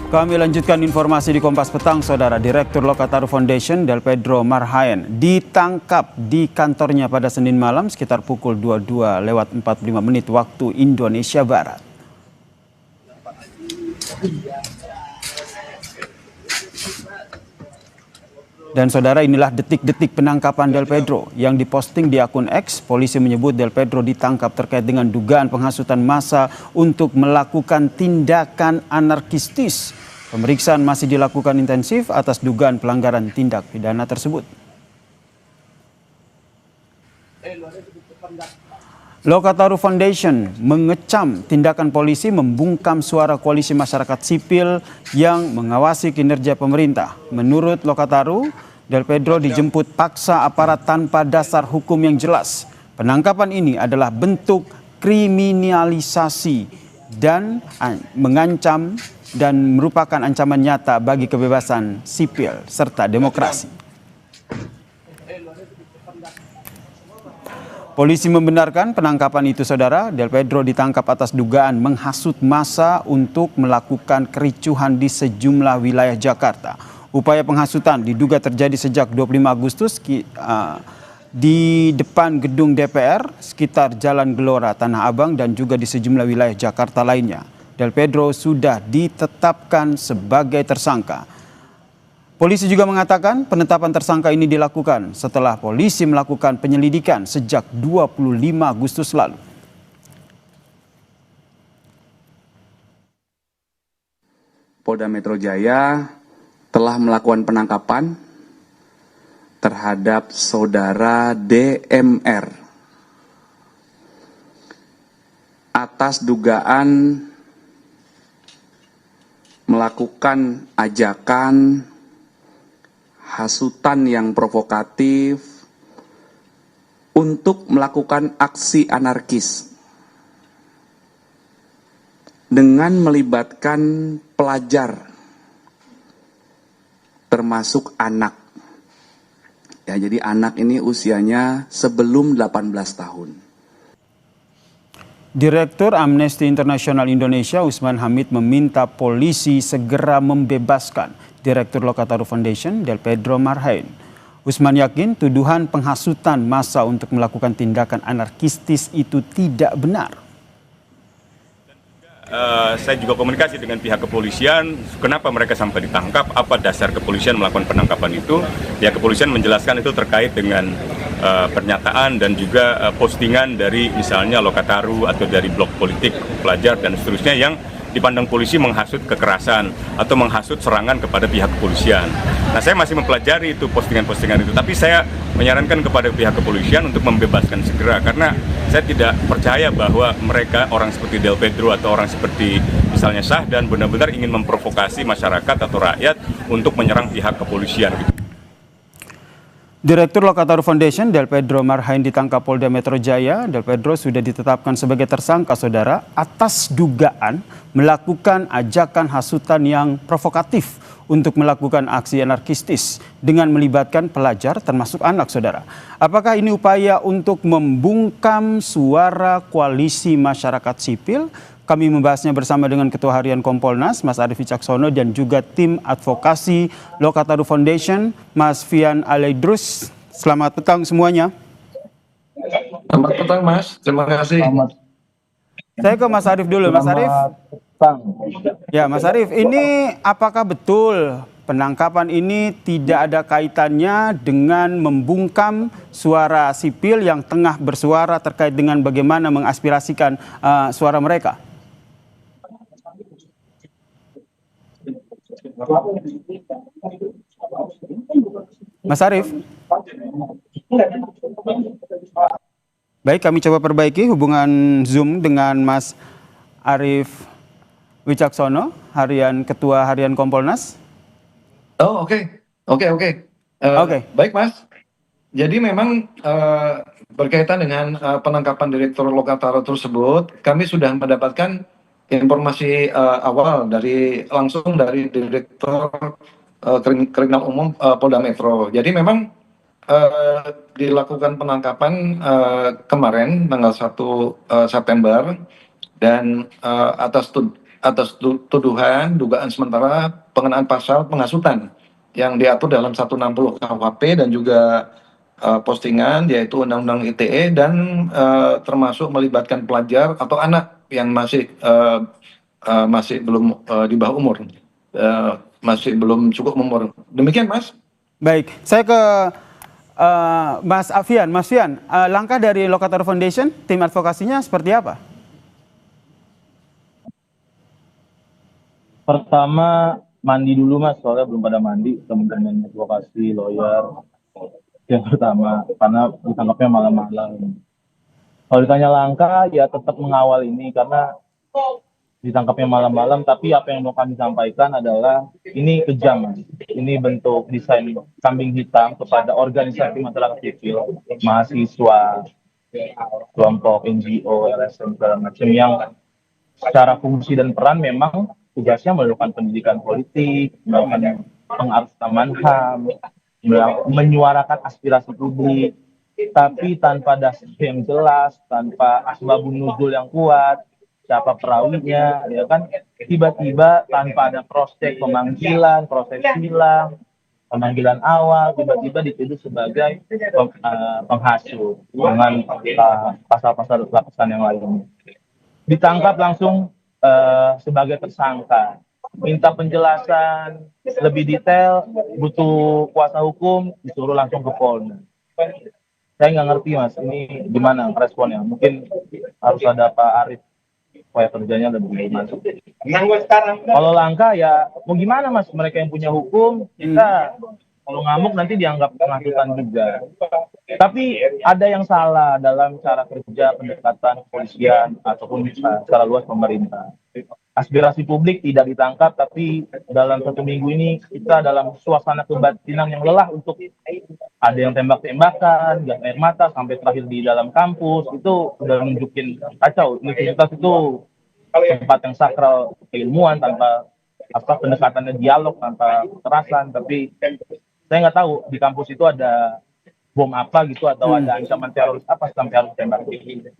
Kami lanjutkan informasi di Kompas Petang, Saudara. Direktur Lokataru Foundation, Del Pedro Marhaen, ditangkap di kantornya pada Senin malam sekitar pukul 22:45 waktu Indonesia Barat. Dan saudara, inilah detik-detik penangkapan Del Pedro yang diposting di akun X. Polisi menyebut Del Pedro ditangkap terkait dengan dugaan penghasutan massa untuk melakukan tindakan anarkistis. Pemeriksaan masih dilakukan intensif atas dugaan pelanggaran tindak pidana tersebut. Lokataru Foundation mengecam tindakan polisi membungkam suara koalisi masyarakat sipil yang mengawasi kinerja pemerintah. Menurut Lokataru, Del Pedro dijemput paksa aparat tanpa dasar hukum yang jelas. Penangkapan ini adalah bentuk kriminalisasi dan mengancam dan merupakan ancaman nyata bagi kebebasan sipil serta demokrasi. Polisi membenarkan penangkapan itu, saudara. Del Pedro ditangkap atas dugaan menghasut massa untuk melakukan kericuhan di sejumlah wilayah Jakarta. Upaya penghasutan diduga terjadi sejak 25 Agustus di depan gedung DPR, sekitar Jalan Gelora, Tanah Abang, dan juga di sejumlah wilayah Jakarta lainnya. Del Pedro sudah ditetapkan sebagai tersangka. Polisi juga mengatakan penetapan tersangka ini dilakukan setelah polisi melakukan penyelidikan sejak 25 Agustus lalu. Polda Metro Jaya telah melakukan penangkapan terhadap saudara DMR atas dugaan melakukan ajakan hasutan yang provokatif untuk melakukan aksi anarkis dengan melibatkan pelajar termasuk anak. Ya, jadi anak ini usianya sebelum 18 tahun. Direktur Amnesty International Indonesia, Usman Hamid, meminta polisi segera membebaskan Direktur Lokataru Foundation, Del Pedro Marhaen. Usman yakin tuduhan penghasutan massa untuk melakukan tindakan anarkistis itu tidak benar. Saya juga komunikasi dengan pihak kepolisian, kenapa mereka sampai ditangkap, apa dasar kepolisian melakukan penangkapan itu. Pihak kepolisian menjelaskan itu terkait dengan pernyataan dan juga postingan dari misalnya Lokataru atau dari blog politik pelajar dan seterusnya yang dipandang polisi menghasut kekerasan atau menghasut serangan kepada pihak kepolisian. Nah, saya masih mempelajari itu postingan-postingan itu, tapi saya menyarankan kepada pihak kepolisian untuk membebaskan segera, karena saya tidak percaya bahwa mereka, orang seperti Del Pedro atau orang seperti misalnya Syahdan, benar-benar ingin memprovokasi masyarakat atau rakyat untuk menyerang pihak kepolisian. Direktur Lokataru Foundation, Del Pedro Marhaen, ditangkap Polda Metro Jaya. Del Pedro sudah ditetapkan sebagai tersangka, saudara, atas dugaan melakukan ajakan hasutan yang provokatif untuk melakukan aksi anarkistis dengan melibatkan pelajar termasuk anak, saudara. Apakah ini upaya untuk membungkam suara koalisi masyarakat sipil? Kami membahasnya bersama dengan Ketua Harian Kompolnas, Mas Arief Wicaksono, dan juga tim advokasi Lokataru Foundation, Mas Fian Alaidrus. Selamat petang semuanya. Selamat petang, Mas. Terima kasih. Saya ke Mas Arief dulu. Mas Arief. Ya, Mas Arief, ini apakah betul penangkapan ini tidak ada kaitannya dengan membungkam suara sipil yang tengah bersuara terkait dengan bagaimana mengaspirasikan suara mereka? Mas Arief. Baik, kami coba perbaiki hubungan Zoom dengan Mas Arief Wicaksono, Ketua Harian Kompolnas. Oh, oke. Baik, Mas. Jadi memang berkaitan dengan penangkapan Direktur Lokataru tersebut, kami sudah mendapatkan informasi awal langsung dari Direktur Kriminal Umum Polda Metro. Jadi memang dilakukan penangkapan kemarin tanggal 1 September dan atas tuduhan dugaan sementara pengenaan pasal penghasutan yang diatur dalam 160 KUHP dan juga postingan yaitu Undang-Undang ITE dan termasuk melibatkan pelajar atau anak yang masih belum di bawah umur, masih belum cukup umur. Demikian, Mas. Baik, saya ke Mas Afian. Mas Fian, langkah dari Lokator Foundation, tim advokasinya seperti apa? Pertama, mandi dulu Mas, soalnya belum pada mandi, teman-teman advokasi, lawyer. Yang pertama, karena ditangkapnya malam-malam. Kalau ditanya langkah, ya tetap mengawal ini, karena ditangkapnya malam-malam, tapi apa yang mau kami sampaikan adalah ini kejam, Mas. Ini bentuk desain kambing hitam kepada organisasi masyarakat sipil, mahasiswa, kelompok NGO, LSM, segala macam yang secara fungsi dan peran memang tugasnya melakukan pendidikan politik, melakukan pengarusaman HAM, menyuarakan aspirasi publik, tapi tanpa dasar yang jelas, tanpa asbabun nuzul yang kuat, siapa perawinya, ya kan, tiba-tiba tanpa ada proses pemanggilan, proses silang, pemanggilan awal, tiba-tiba dituduh sebagai penghasut dengan pasal-pasal lapisan yang lain. Ditangkap langsung sebagai tersangka, minta penjelasan lebih detail, butuh kuasa hukum, disuruh langsung ke Polda. Saya nggak ngerti Mas, ini gimana responnya? Mungkin harus ada Pak Arief supaya kerjanya lebih masuk. Kalau langkah ya mau gimana Mas? Mereka yang punya hukum, kita kalau ngamuk nanti dianggap penghasutan juga. Tapi ada yang salah dalam cara kerja pendekatan kepolisian ataupun secara luas pemerintah. Aspirasi publik tidak ditangkap, tapi dalam 1 minggu ini kita dalam suasana kebatinan yang lelah untuk ada yang tembak-tembakan, gas air mata, sampai terakhir di dalam kampus, itu udah nunjukin kacau. Universitas itu tempat yang sakral keilmuan tanpa pendekatannya dialog, tanpa kekerasan, tapi saya nggak tahu di kampus itu ada bom apa gitu atau ada ancaman teroris apa sampai harus tembak.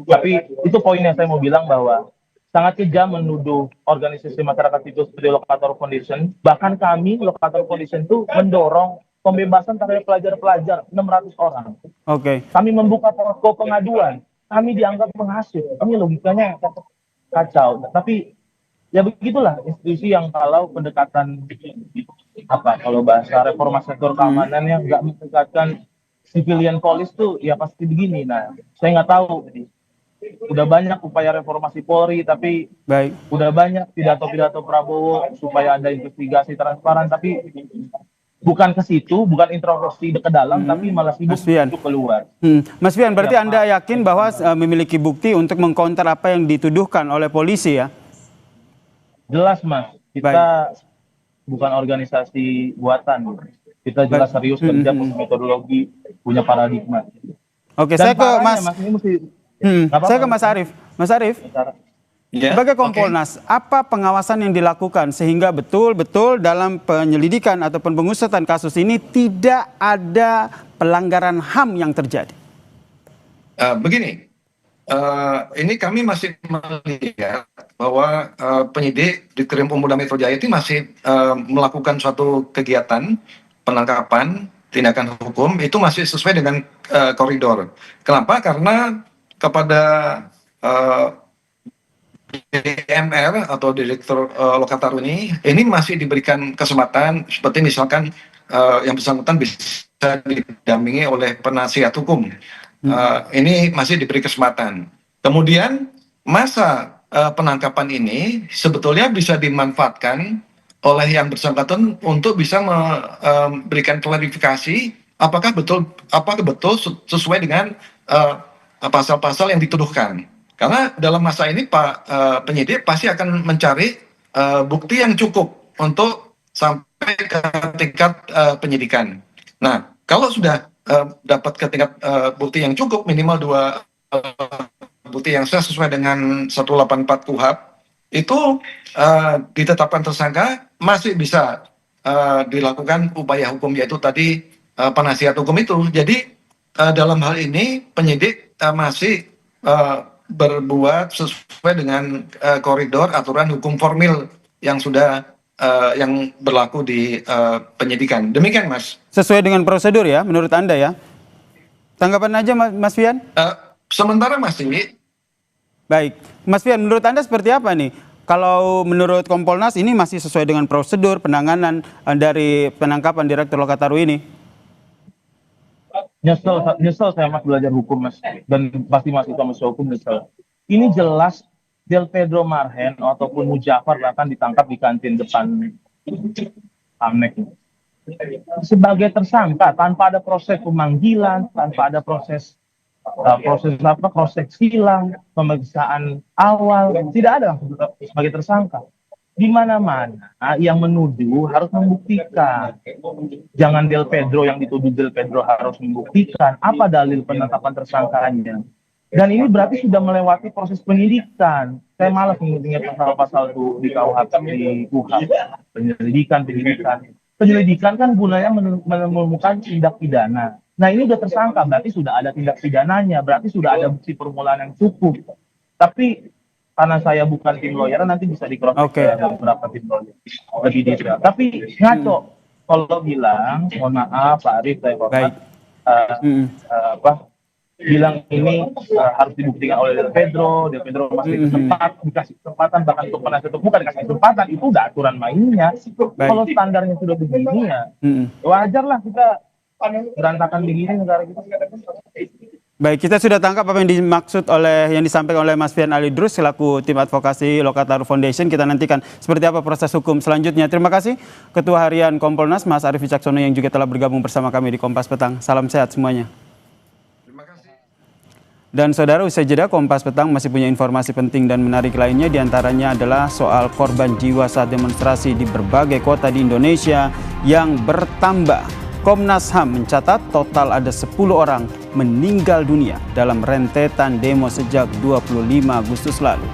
Tapi itu poinnya saya mau bilang bahwa sangat kejam menuduh organisasi masyarakat sipil seperti Lokator Foundation. Bahkan kami Lokator Foundation itu mendorong pembebasan terhadap pelajar-pelajar 600 orang. Oke. Kami membuka posko pengaduan. Kami dianggap menghasut. Kami logikanya kacau. Tapi ya begitulah institusi yang kalau pendekatan kalau bahasa reformasi sektor keamanan yang nggak mendekatkan civilian police tuh ya pasti begini. Nah, saya nggak tahu. Udah banyak upaya reformasi Polri, tapi udah banyak pidato-pidato Prabowo supaya ada investigasi transparan, tapi bukan ke situ, bukan introspeksi ke dalam, tapi malah sibuk untuk keluar. Mas Fian, berarti Anda yakin bahwa memiliki bukti untuk mengcounter apa yang dituduhkan oleh polisi ya? Jelas Mas, kita bukan organisasi buatan. Kita jelas serius kerja, punya metodologi, punya paradigma. Oke, saya ke Mas. Saya ke Mas Arief. Mas Arief, sebagai Kompolnas, apa pengawasan yang dilakukan sehingga betul-betul dalam penyelidikan ataupun pengusutan kasus ini tidak ada pelanggaran HAM yang terjadi? Begini, ini kami masih melihat bahwa penyidik di Krim Polda Metro Jaya itu masih melakukan suatu kegiatan penangkapan tindakan hukum itu masih sesuai dengan koridor. Kenapa? Karena kepada DMR atau Direktur Lokator ini masih diberikan kesempatan seperti misalkan yang bersangkutan bisa didampingi oleh penasihat hukum. Ini masih diberi kesempatan. Kemudian masa penangkapan ini sebetulnya bisa dimanfaatkan oleh yang bersangkutan untuk bisa memberikan klarifikasi apakah betul sesuai dengan pasal-pasal yang dituduhkan. Karena dalam masa ini Pak penyidik pasti akan mencari bukti yang cukup untuk sampai ke tingkat penyidikan. Nah, kalau sudah dapat ke tingkat bukti yang cukup, minimal 2 bukti yang sesuai dengan 184 KUHP, itu ditetapkan tersangka, masih bisa dilakukan upaya hukum, yaitu tadi penasihat hukum itu. Jadi dalam hal ini penyidik masih berbuat sesuai dengan koridor aturan hukum formil yang sudah yang berlaku di penyidikan. Demikian, Mas. Sesuai dengan prosedur ya, menurut Anda ya? Tanggapan aja Mas Fian? Sementara masih. Baik, Mas Fian, menurut Anda seperti apa nih? Kalau menurut Kompolnas ini masih sesuai dengan prosedur penanganan dari penangkapan Direktur Lokataru ini? Nyesel saya Mas belajar hukum Mas, dan pasti mahasiswa hukum nyesel. Ini jelas Del Pedro Marhen ataupun Mujafar bahkan ditangkap di kantin depan Amek sebagai tersangka tanpa ada proses pemanggilan, tanpa ada proses silang, pemeriksaan awal, tidak ada sebagai tersangka. Di mana-mana yang menuduh harus membuktikan. Jangan Del Pedro yang dituduh Del Pedro harus membuktikan apa dalil penetapan tersangkanya. Dan ini berarti sudah melewati proses penyidikan. Saya malas mengingat pasal-pasal itu di KUHP, di KUHP. Penyelidikan. Penyelidikan kan gunanya menemukan tindak pidana. Nah ini sudah tersangka, berarti sudah ada tindak pidananya, berarti sudah ada bukti permulaan yang cukup. Tapi karena saya bukan tim lawyer, nanti bisa di-cross check ada beberapa tim lawyer lebih detail. Tapi ngaco kalau bilang, mohon maaf Pak Arief, saya hormat, bilang ini harus dibuktikan oleh Del Pedro masih dikasih kesempatan, bahkan untuk penasihat hukum bukan dikasih kesempatan, itu udah aturan mainnya. Kalau standarnya sudah begini ya, wajar lah kita berantakan begini negara kita. Baik, kita sudah tangkap apa yang dimaksud yang disampaikan oleh Mas Fian Ali Idrus selaku tim advokasi Lokataru Foundation. Kita nantikan seperti apa proses hukum selanjutnya. Terima kasih Ketua Harian Kompolnas Mas Arief Wicaksono yang juga telah bergabung bersama kami di Kompas Petang. Salam sehat semuanya. Terima kasih. Dan saudara, usai jeda Kompas Petang masih punya informasi penting dan menarik lainnya, diantaranya adalah soal korban jiwa saat demonstrasi di berbagai kota di Indonesia yang bertambah. Komnas HAM mencatat total ada 10 orang meninggal dunia dalam rentetan demo sejak 25 Agustus lalu.